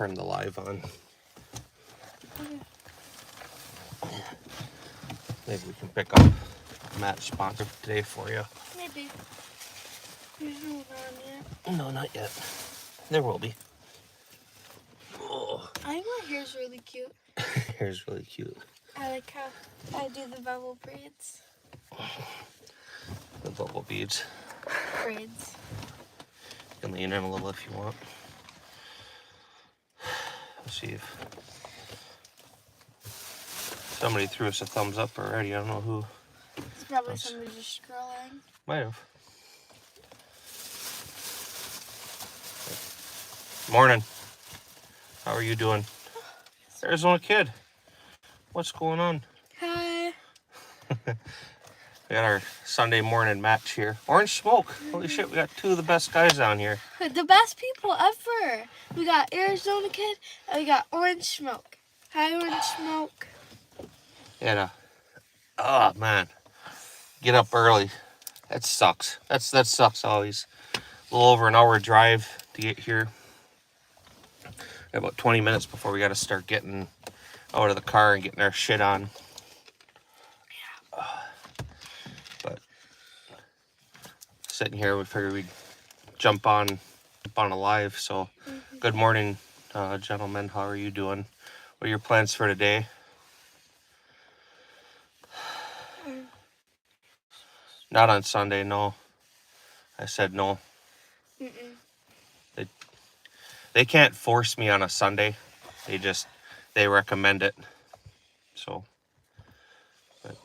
turn the live on. Okay. Maybe we can pick up Matt's sponsor today for you. Maybe. There's no one on yet. No, not yet. There will be. Oh. I think my hair's really cute. Hair's really cute. I like how I do the bubble braids. The bubble beads. Braids. You can lean in a little if you want. Let's see if somebody threw us a thumbs up already. I don't know who. It's probably somebody just scrolling. Might have. Morning. How are you doing? Arizona Kid. What's going on? Hi. We got our Sunday morning match here. Orange Smoke. Holy shit, we got two of the best guys on here. The best people ever. We got Arizona Kid and we got Orange Smoke. Hi, Orange Smoke. Yeah. Oh man. Get up early. That sucks. That sucks always. A little over an hour drive to get here. About 20 minutes before we got to start getting out of the car and getting our shit on. But sitting here, we figured we'd jump on a live. So good morning, gentlemen. How are you doing? What are your plans for today? Not on Sunday, no. I said no. They can't force me on a Sunday. They recommend it. So, but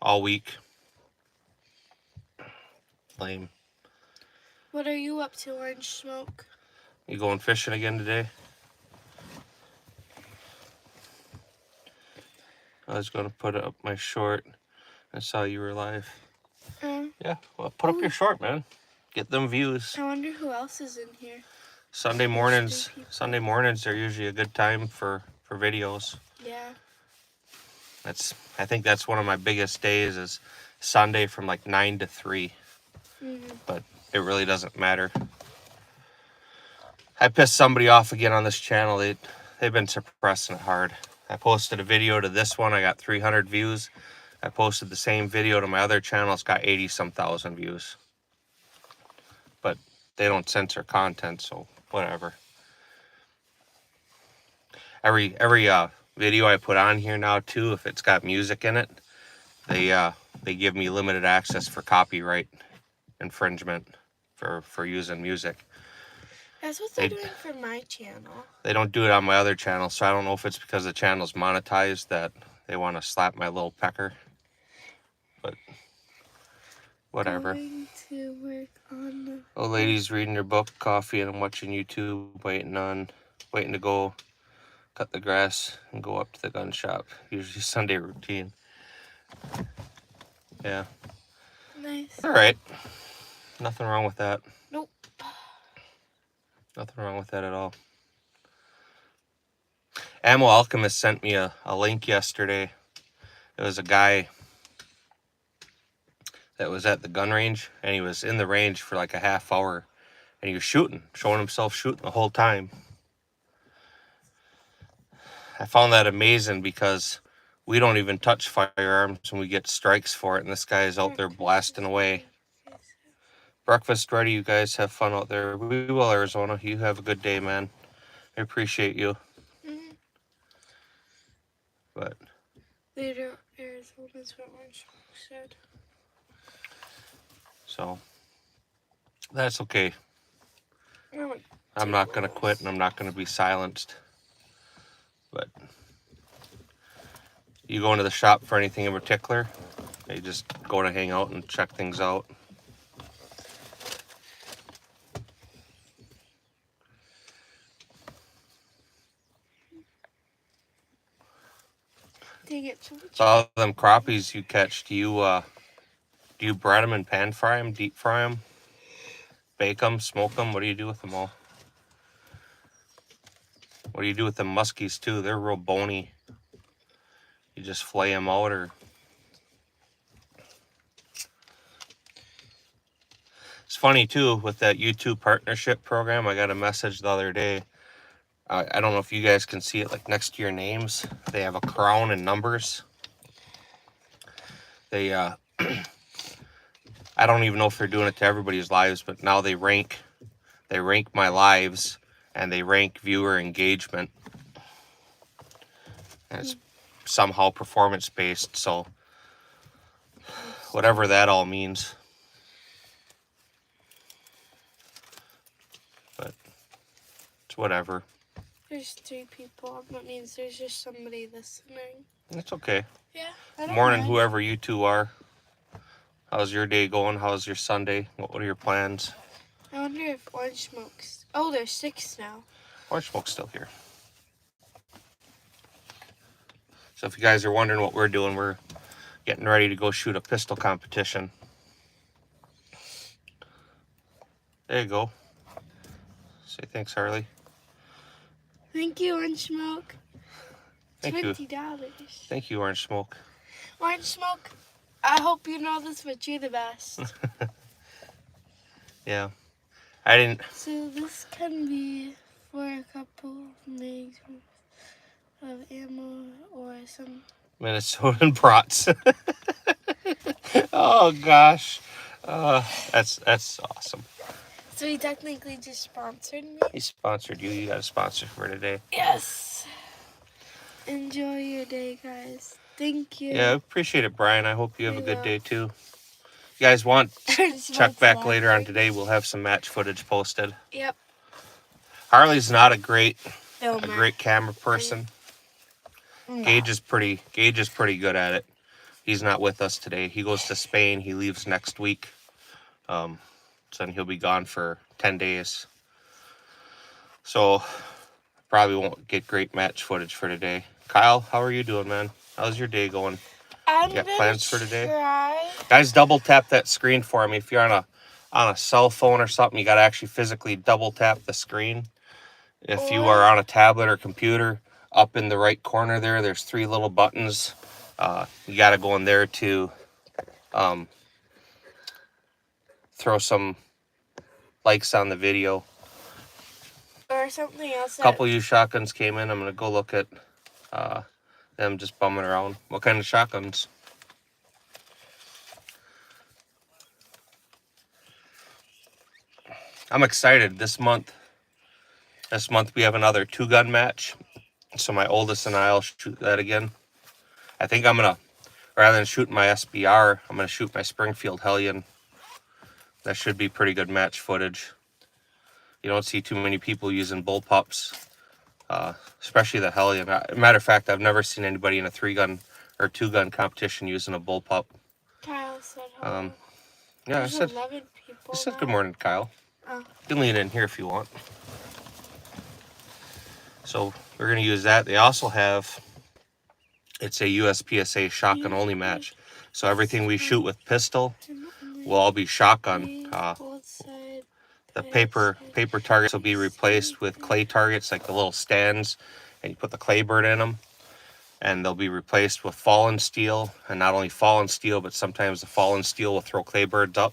all week. Lame. What are you up to, Orange Smoke? You going fishing again today? I was going to put up my short. I saw you were live. Yeah, well, put up your short, man. Get them views. I wonder who else is in here. Sunday mornings are usually a good time for videos. Yeah. I think that's one of my biggest days is Sunday from like 9 to 3. But it really doesn't matter. I pissed somebody off again on this channel. They've been suppressing it hard. I posted a video to this one. I got 300 views. I posted the same video to my other channel. It's got 80-some thousand views. But they don't censor content, so whatever. Every video I put on here now too, if it's got music in it, they give me limited access for copyright infringement for using music. That's what they're doing for my channel. They don't do it on my other channel, so I don't know if it's because the channel's monetized that they want to slap my little pecker. But whatever. Going to work on the... Old lady's reading her book, coffee, and I'm watching YouTube, waiting to go cut the grass and go up to the gun shop. Usually Sunday routine. Yeah. Nice. All right. Nothing wrong with that. Nope. Nothing wrong with that at all. Ammo Alchemist sent me a link yesterday. It was a guy that was at the gun range, and he was in the range for like a half hour, and he was showing himself shooting the whole time. I found that amazing because we don't even touch firearms when we get strikes for it, and this guy is out there blasting away. Breakfast ready. You guys have fun out there. We will, Arizona. You have a good day, man. I appreciate you. But Later, Arizona's what Orange Smoke said. So that's okay. I'm not gonna quit, and I'm not gonna be silenced. But you go into the shop for anything in particular? Or you just go to hang out and check things out? So all them crappies you catch, do you bread them and pan fry them, deep fry them, bake them, smoke them? What do you do with them all? What do you do with them muskies too? They're real bony. You just flay them out, or it's funny too with that YouTube partnership program. I got a message the other day I don't know if you guys can see it, like next to your names, they have a crown and numbers. They, I don't even know if they're doing it to everybody's lives, but now they rank my lives and they rank viewer engagement. And it's somehow performance based, so whatever that all means. But it's whatever. There's 3 people. That means there's just somebody listening. It's okay. Yeah. I don't Morning, mind. whoever you two are. How's your day going? How's your Sunday? What are your plans? I wonder if Orange Smoke's... Oh, there's 6 now. Orange Smoke's still here. So if you guys are wondering what we're doing, we're getting ready to go shoot a pistol competition. There you go. Say thanks, Harley. Thank you, Orange Smoke. Thank you. $20. Thank you, Orange Smoke. Orange Smoke, I hope you know this, but you're the best. Yeah. I didn't... So this can be for a couple of megs of ammo or some... Minnesotan brats. Oh, gosh. That's awesome. So he technically just sponsored me? He sponsored you. You got a sponsor for today. Yes. Enjoy your day, guys. Thank you. Yeah, I appreciate it, Brian. I hope you have a good will. day, too. You guys want, Orange check Smoke's back later on laughing. today. We'll have some match footage posted. Yep. Harley's not a great Filmer. camera person. No. Gage is pretty good at it. He's not with us today. He goes to Spain. He leaves next week. So then he'll be gone for 10 days. So probably won't get great match footage for today. Kyle, how are you doing, man? How's your day going? I'm You got gonna plans for today? try. Guys, double tap that screen for me. If you're on a cell phone or something, you got to actually physically double tap the screen. If you are on a tablet or computer, up in the right corner there's 3 little buttons. You got to go in there to throw some likes on the video. Or something else. A couple of you shotguns came in. I'm going to go look at them just bumming around. What kind of shotguns? I'm excited. This month we have another 2-gun match. So my oldest and I'll shoot that again. I think I'm going to, rather than shooting my SBR, I'm going to shoot my Springfield Hellion. That should be pretty good match footage. You don't see too many people using bullpups, especially the Hellion. Matter of fact, I've never seen anybody in a 3-gun or 2-gun competition using a bullpup. Kyle said hello. Yeah, There's 11 people I said now. good morning, Kyle. Oh. You can lean in here if you want. So we're going to use that. They also have, it's a USPSA shotgun only match. So everything we shoot with pistol will all be shotgun. The paper targets will be replaced with clay targets, like the little stands, and you put the clay bird in them. And they'll be replaced with fallen steel, and not only fallen steel, but sometimes the fallen steel will throw clay birds up.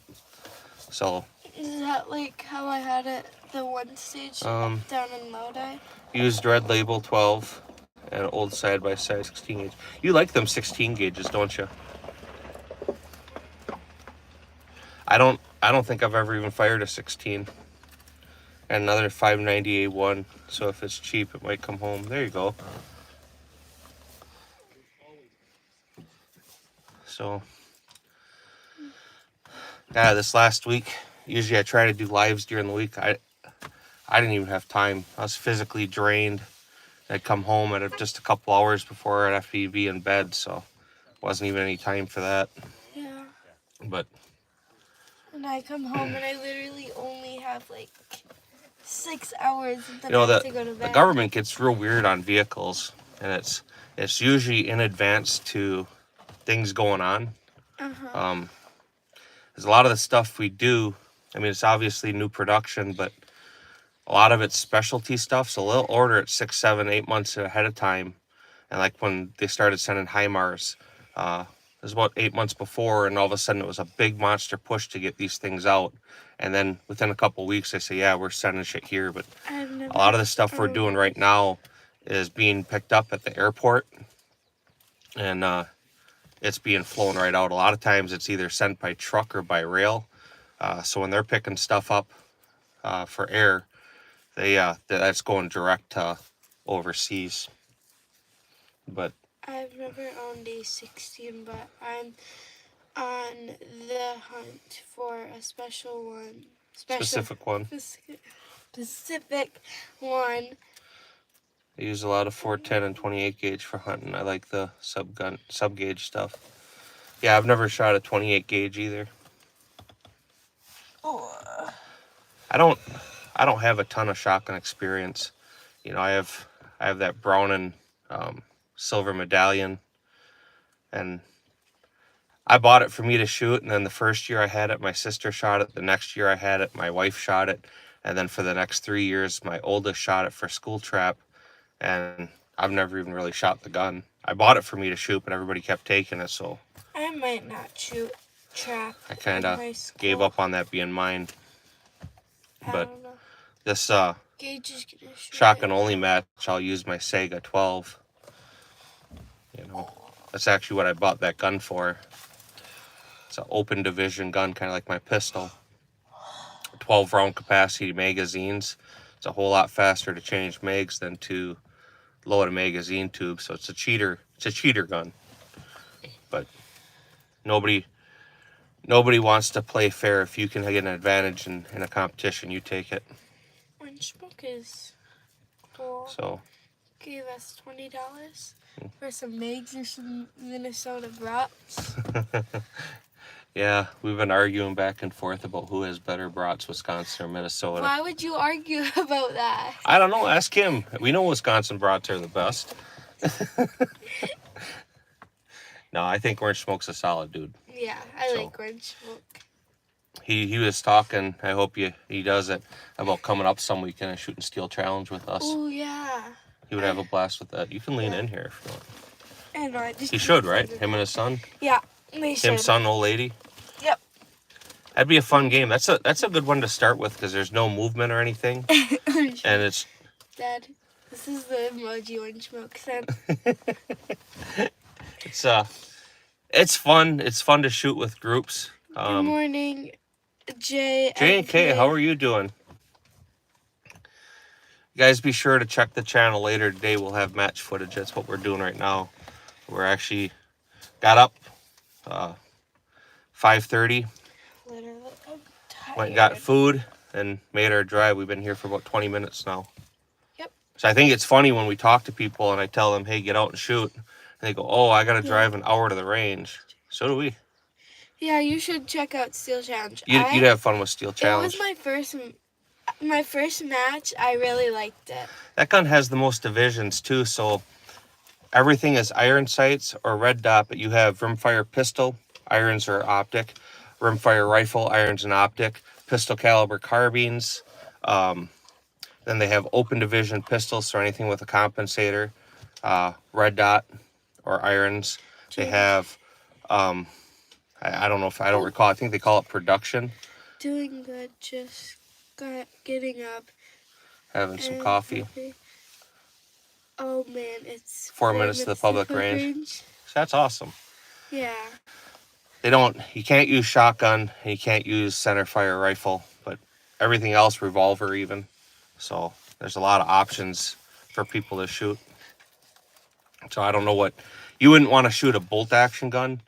So Is that like how I had it the one stage down in Lodi? used red label 12 and old side-by-side 16 gauge. You like them 16 gauges, don't you? I don't think I've ever even fired a 16. And another 590A1. So if it's cheap, it might come home. There you go. So yeah, this last week, usually I try to do lives during the week. I didn't even have time. I was physically drained. I'd come home at just a couple hours before I'd have to be in bed, so wasn't even any time for that. Yeah. But And I come home and I literally only have like 6 hours and then you know, I have to go to the bed. government gets real weird on vehicles, and it's usually in advance to things going on. There's a lot of the stuff we do. I mean, it's obviously new production, but a lot of it's specialty stuff. So they'll order it 6, 7, 8 months ahead of time. And like when they started sending HIMARS, was about 8 months before, and all of a sudden it was a big monster push to get these things out. And then within a couple weeks, they say, yeah, we're sending shit here. But I've never. a lot of the stuff we're doing right now is being picked up at the airport, and it's being flown right out. A lot of times it's either sent by truck or by rail. So when they're picking stuff up for air, that's going direct to overseas. But I've never owned a 16, but I'm on the hunt for a special one. specific one. Specific one. I use a lot of 410 and 28 gauge for hunting. I like the sub gauge stuff. Yeah, I've never shot a 28 gauge either. Oh. I don't have a ton of shotgun experience. You know, I have that Browning silver medallion, and I bought it for me to shoot, and then the first year I had it, my sister shot it. The next year I had it, my wife shot it, and then for the next 3 years, my oldest shot it for school trap, and I've never even really shot the gun. I bought it for me to shoot, but everybody kept taking it, so I might not shoot trap. I kind of gave up on that being mine. But this Gage is gonna shoot shotgun only match, I'll use my Sega 12. You know, that's actually what I bought that gun for. It's an open division gun, kind of like my pistol. 12 round capacity magazines. It's a whole lot faster to change mags than to load a magazine tube. So it's a cheater. It's a cheater gun. But nobody wants to play fair. If you can get an advantage in a competition, you take it. Orange Smoke is cool. So Gave us $20 for some mags or some Minnesota brats. yeah, we've been arguing back and forth about who has better brats, Wisconsin or Minnesota. Why would you argue about that? I don't know. Ask him. We know Wisconsin brats are the best. No, I think Orange Smoke's a solid dude. Yeah, I like Orange Smoke. He was talking, I hope he does it, about coming up some weekend and shooting Steel Challenge with us. Oh, yeah. He would have a blast with that. You can lean in here if you want. I know, I just He should, right? Him and his son? Yeah, they should. Him, son, old lady? Yep. That'd be a fun game. That's a good one to start with because there's no movement or anything. And it's... Dad, this is the emoji Orange Smoke sent. It's fun. It's fun to shoot with groups. Good morning, J and K, how are you doing? You guys be sure to check the channel later today. We'll have match footage. That's what we're doing right now. We're actually got up 5:30. Literally, I'm tired. Went and got food and made our drive. We've been here for about 20 minutes now. Yep. So I think it's funny when we talk to people and I tell them, hey, get out and shoot. And they go, oh, I got to drive an hour to the range. So do we. Yeah, you should check out Steel Challenge. You'd have fun with Steel Challenge. It was my first match. I really liked it. That gun has the most divisions too, so everything is iron sights or red dot, but you have rimfire pistol, irons or optic, rimfire rifle, irons and optic, pistol caliber carbines. Then they have open division pistols, so anything with a compensator, red dot or irons. They have, I don't know if I don't recall. I think they call it production. Doing good. Just getting up. Having some coffee. Oh man, it's 4 minutes to the public range. So that's awesome. Yeah. You can't use shotgun, and you can't use center fire rifle, but everything else, revolver even. So there's a lot of options for people to shoot. So I don't know you wouldn't want to shoot a bolt action gun.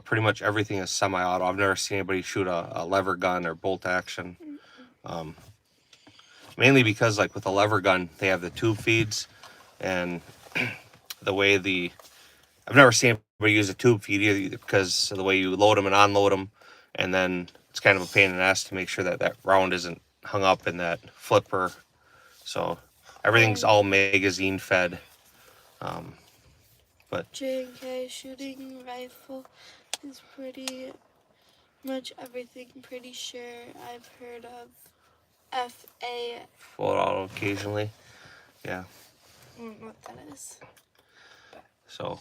Pretty much everything is semi-auto. I've never seen anybody shoot a lever gun or bolt action. Mainly because like with a lever gun, they have the tube feeds, and the way I've never seen anybody use a tube feed either because of the way you load them and unload them, and then it's kind of a pain in the ass to make sure that round isn't hung up in that flipper. So everything's all magazine fed. But J&K shooting rifle is pretty much everything. Pretty sure I've heard of FA. Full auto occasionally. Yeah. I don't know what that is. So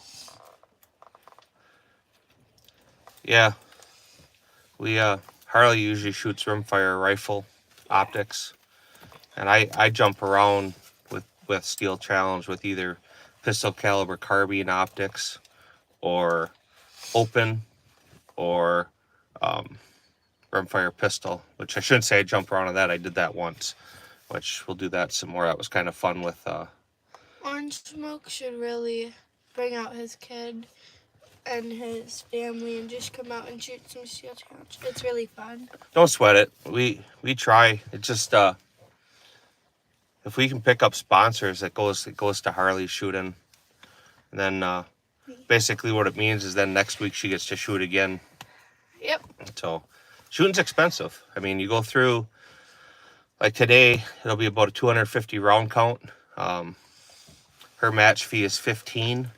Yeah, we Harley usually shoots rimfire rifle optics, and I jump around with Steel Challenge with either pistol caliber carbine optics or open or rimfire pistol. Which I shouldn't say I jump around on that. I did that once, which we'll do that some more. That was kind of fun with. Orange Smoke should really bring out his kid and his family and just come out and shoot some Steel Challenge. It's really fun. Don't sweat it. We try. It just if we can pick up sponsors, it goes to Harley shooting, and then basically what it means is then next week she gets to shoot again. Yep. So shooting's expensive. I mean, you go through like today, it'll be about a 250 round count. Her match fee is 15,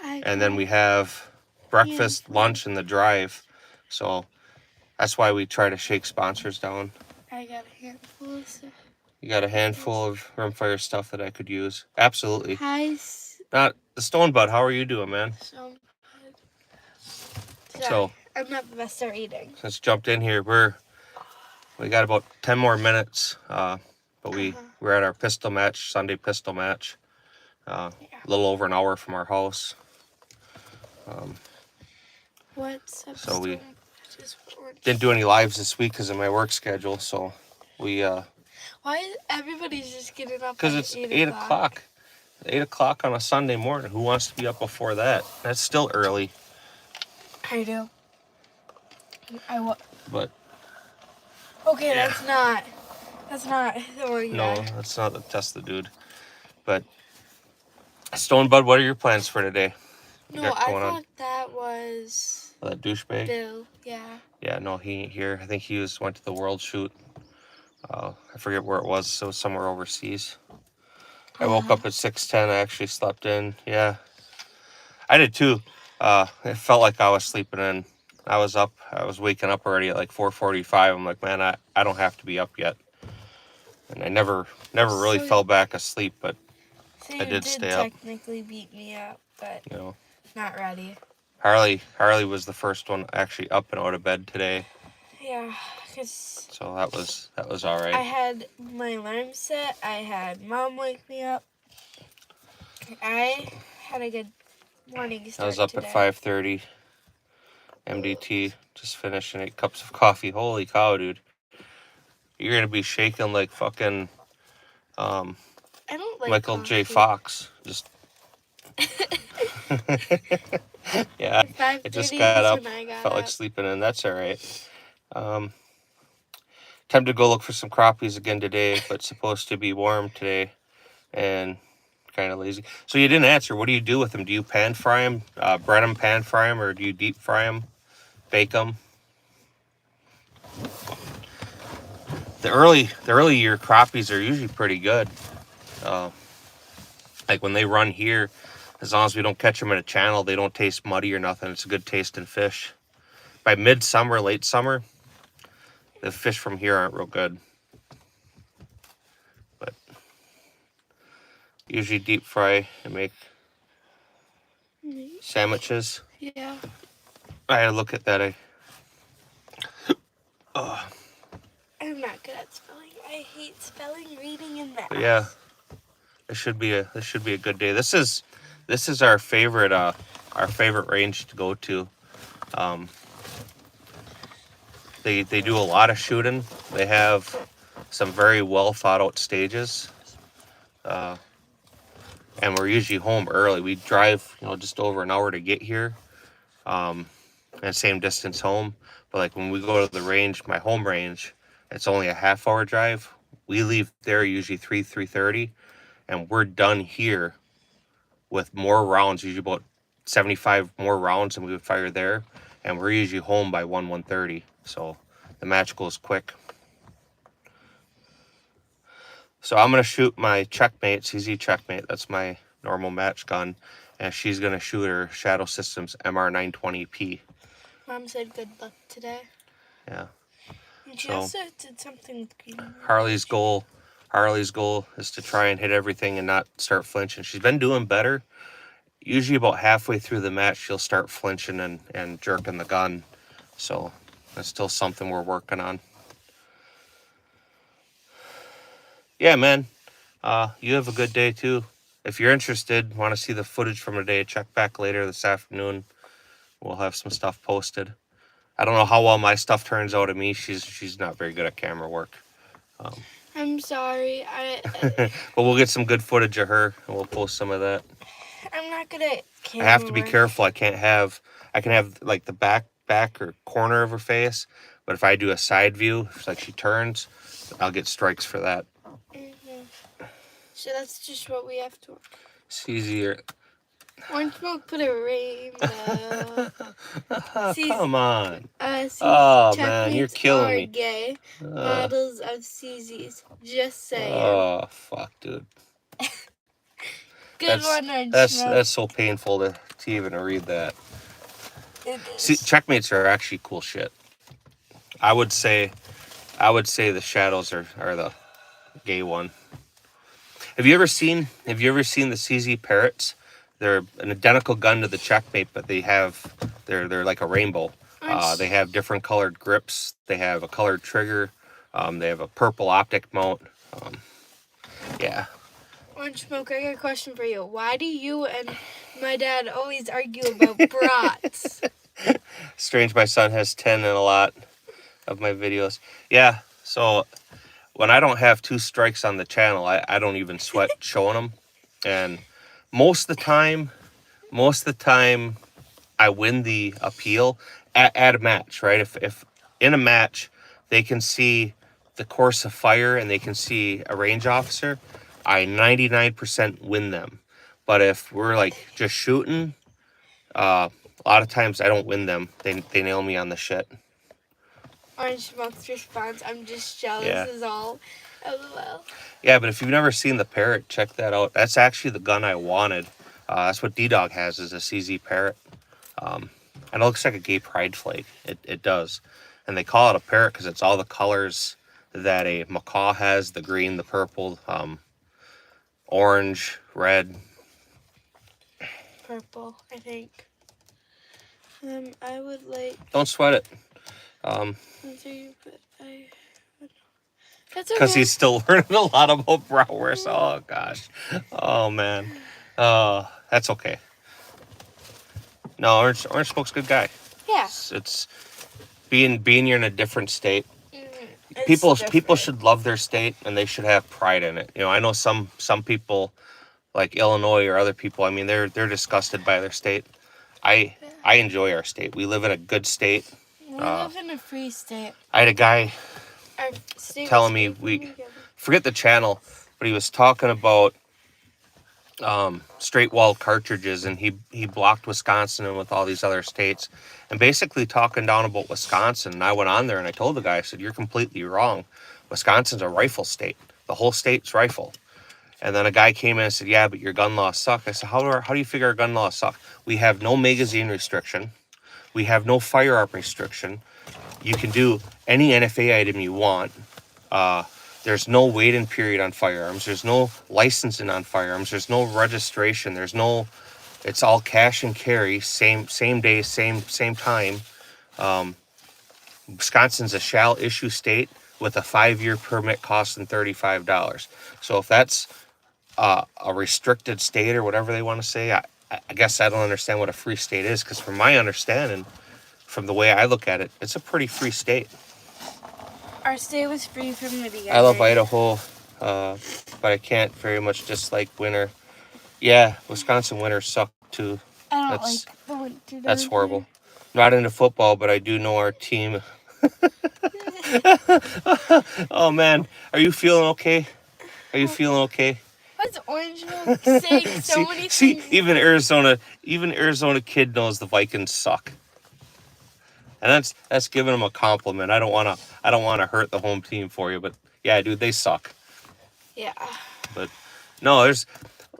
and then we have breakfast, lunch, and the drive. So that's why we try to shake sponsors down. I got a handful of stuff. You got a handful of rimfire stuff that I could use. Absolutely. Hi. Not the Stone Bud. How are you doing, man? So I'm not the best at reading. Since jumped in here, we got about 10 more minutes. But we're at our pistol match, Sunday pistol match. A little over an hour from our house. What's up? So we didn't do any lives this week because of my work schedule. So we why is everybody's just getting up? Because it's 8 o'clock. 8 o'clock on a Sunday morning. Who wants to be up before that? That's still early. I do. But okay, yeah. That's not the one. No, that's not the test the dude. But Stone Bud, what are your plans for today? No, I thought that was that douchebag. Bill. Yeah. Yeah, no, he ain't here. I think he went to the World Shoot. I forget where it was. So it was somewhere overseas. I woke up at 6:10. I actually slept in. Yeah, I did too. It felt like I was sleeping in. I was up. I was waking up already at like 4:45. I'm like, man, I don't have to be up yet. And I never really fell back asleep, but so I did stay up. Technically beat me up, but you know, not ready. Harley was the first one actually up and out of bed today. Yeah, because so that was all right. I had my alarm set. I had Mom wake me up. I had a good morning start. I was up today. at 5:30. MDT, just finishing 8 cups of coffee. Holy cow, dude! You're gonna be shaking like fucking I don't like Michael coffee. J. Fox. Just yeah, I just got up. Felt like sleeping in. That's all right. Time to go look for some crappies again today, but supposed to be warm today, and kind of lazy. So you didn't answer. What do you do with them? Do you pan fry them, bread them, pan fry them, or do you deep fry them, bake them? The early year crappies are usually pretty good. Like when they run here, as long as we don't catch them in a channel, they don't taste muddy or nothing. It's a good tasting fish. By midsummer, late summer, the fish from here aren't real good. But usually deep fry and make sandwiches. Yeah. I had to look at that. I'm not good at spelling. I hate spelling, reading, and math. But yeah, this should be a good day. This is our favorite range to go to. They do a lot of shooting. They have some very well thought out stages. And we're usually home early. We drive, just over an hour to get here. And same distance home. But like when we go to the range, my home range, it's only a half-hour drive. We leave there usually 3:30, and we're done here with more rounds, usually about 75 more rounds than we would fire there, and we're usually home by 1:30. So the match goes quick. So I'm gonna shoot my Checkmate, CZ Checkmate. That's my normal match gun, and she's gonna shoot her Shadow Systems MR920P. Mom said good luck today. Yeah. And she also did something with green. Harley's goal is to try and hit everything and not start flinching. She's been doing better. Usually about halfway through the match, she'll start flinching and jerking the gun. So that's still something we're working on. Yeah, man. You have a good day too. If you're interested, want to see the footage from today, check back later this afternoon. We'll have some stuff posted. I don't know how well my stuff turns out to me. She's not very good at camera work. I'm sorry. But we'll get some good footage of her and we'll post some of that. I'm not good at I have to be camera work. careful. I can have like the back or corner of her face, but if I do a side view, if like she turns, I'll get strikes for that. So that's just what we have to. It's easier. Orange Smoke put a rainbow. Come on. Oh man, you're killing me. Gay models of CZs. Just saying. Oh fuck, dude. Good one, Orange That's Smoke. so painful to even read that. It See, is. checkmates are actually cool shit. I would say the shadows are the gay one. Have you ever seen the CZ parrots? They're an identical gun to the checkmate, but they're like a rainbow. They have different colored grips. They have a colored trigger. They have a purple optic mount. Yeah. Orange Smoke, I got a question for you. Why do you and my dad always argue about brats? Strange, my son has 10 in a lot of my videos. Yeah, so when I don't have 2 strikes on the channel, I don't even sweat showing them. And most of the time, I win the appeal at a match, right? If in a match, they can see the course of fire and they can see a range officer, I 99% win them. But if we're like just shooting, a lot of times I don't win them. They nail me on the shit. Orange Smoke's response, I'm just jealous Yeah. is all. LOL. Yeah, but if you've never seen the parrot, check that out. That's actually the gun I wanted. That's what D-Dog has, is a CZ parrot. And it looks like a gay pride flag. It does. And they call it a parrot because it's all the colors that a macaw has: the green, the purple, orange, red. Purple, I think. I would like Don't sweat it. to you, but that's okay. Because he's still learning a lot about Browers. Oh, gosh. Oh, man. That's okay. No, Orange Smoke's a good guy. Yeah. It's being you're in a different state. It's People different. should love their state and they should have pride in it. You know, I know some people like Illinois or other people, I mean, they're disgusted by their state. I enjoy our state. We live in a good state. We live in a free state. I had a guy Our state telling was me, free from together. forget the channel, but he was talking about straight wall cartridges, and he blocked Wisconsin and with all these other states, and basically talking down about Wisconsin. And I went on there and I told the guy, I said, you're completely wrong. Wisconsin's a rifle state. The whole state's rifle. And then a guy came in and said, yeah, but your gun laws suck. I said, how do you figure our gun laws suck? We have no magazine restriction. We have no firearm restriction. You can do any NFA item you want. There's no wait-in period on firearms. There's no licensing on firearms. There's no registration. It's all cash and carry, same day, same time. Wisconsin's a shall issue state with a 5-year permit costing $35. So if that's a restricted state or whatever they want to say, I guess I don't understand what a free state is, because from my understanding, from the way I look at it, it's a pretty free state. Our state was free from the beginning. I love Idaho, but I can't very much dislike winter. Yeah, Wisconsin winters suck too. I don't That's- like the winter. That's horrible. Not into football, but I do know our team. Oh man, are you feeling okay? Are you feeling okay? What's Orange Milk saying so many See, things? even Arizona kid knows the Vikings suck. And that's giving them a compliment. I don't wanna hurt the home team for you, but yeah, dude, they suck. Yeah. But no, there's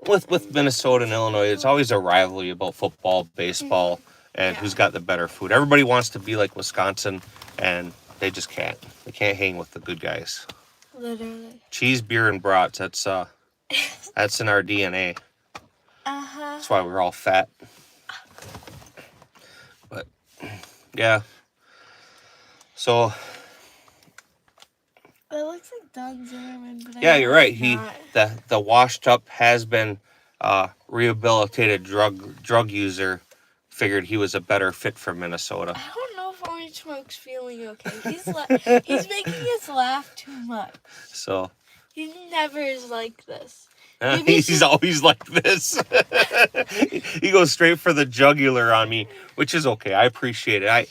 with Minnesota and Illinois, it's always a rivalry about football, baseball, and who's got the better food. Everybody wants to be like Wisconsin, and they just can't. They can't hang with the good guys. Literally. Cheese, beer, and brats. That's in our DNA. That's why we're all fat. But yeah, So That looks like Don Zimmerman, but yeah, I you're know right. it's He not. the washed up has been rehabilitated drug user figured he was a better fit for Minnesota. I don't know if Orange Smoke's feeling okay. He's making us laugh too much. So He never is like this. yeah, Maybe he's she's- always like this. He goes straight for the jugular on me, which is okay. I appreciate it.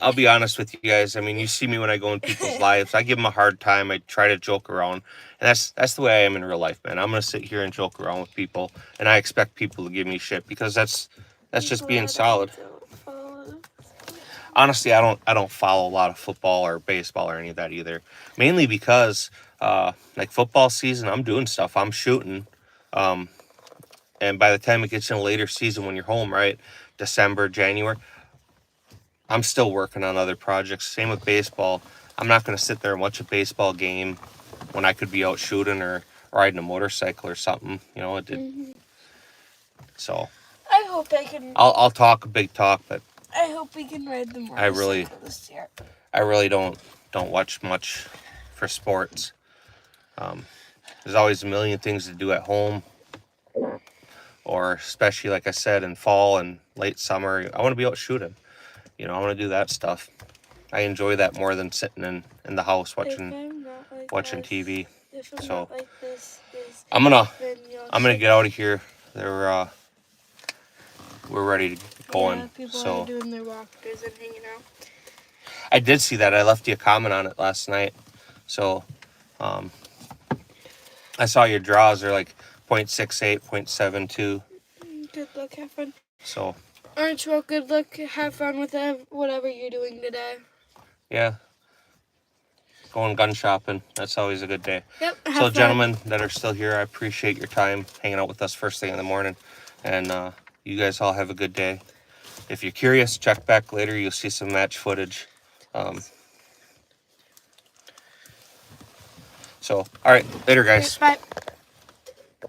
I'll be honest with you guys. I mean, you see me when I go in people's lives. I give them a hard time. I try to joke around, and that's the way I am in real life, man. I'm gonna sit here and joke around with people, and I expect people to give me shit because that's just being solid. Honestly, I don't follow a lot of football or baseball or any of that either. Mainly because like football season, I'm doing stuff. I'm shooting. And by the time it gets in a later season when you're home, right? December, January, I'm still working on other projects. Same with baseball. I'm not going to sit there and watch a baseball game when I could be out shooting or riding a motorcycle or something. So I hope I can. I'll talk a big talk, but I hope we can ride the I really- motorcycle this year. I really don't watch much for sports. There's always a million things to do at home, or especially like I said in fall and late summer. I want to be out shooting. I want to do that stuff. I enjoy that more than sitting in the house If watching I'm not like watching this, TV. If I'm So, not like this, I'm gonna then get out of here. We're ready to go Yeah, in. people So are doing their walkers and hanging out. I did see that. I left you a comment on it last night. So I saw your draws are like 0.68, 0.72. Good luck, have fun. So Orange Smoke, good luck, have fun with whatever you're doing today. yeah, going gun shopping. That's always a good day. Yep, have So fun. gentlemen that are still here, I appreciate your time hanging out with us first thing in the morning. And you guys all have a good day. If you're curious, check back later. You'll see some match footage. So, all right, later, guys. Bye.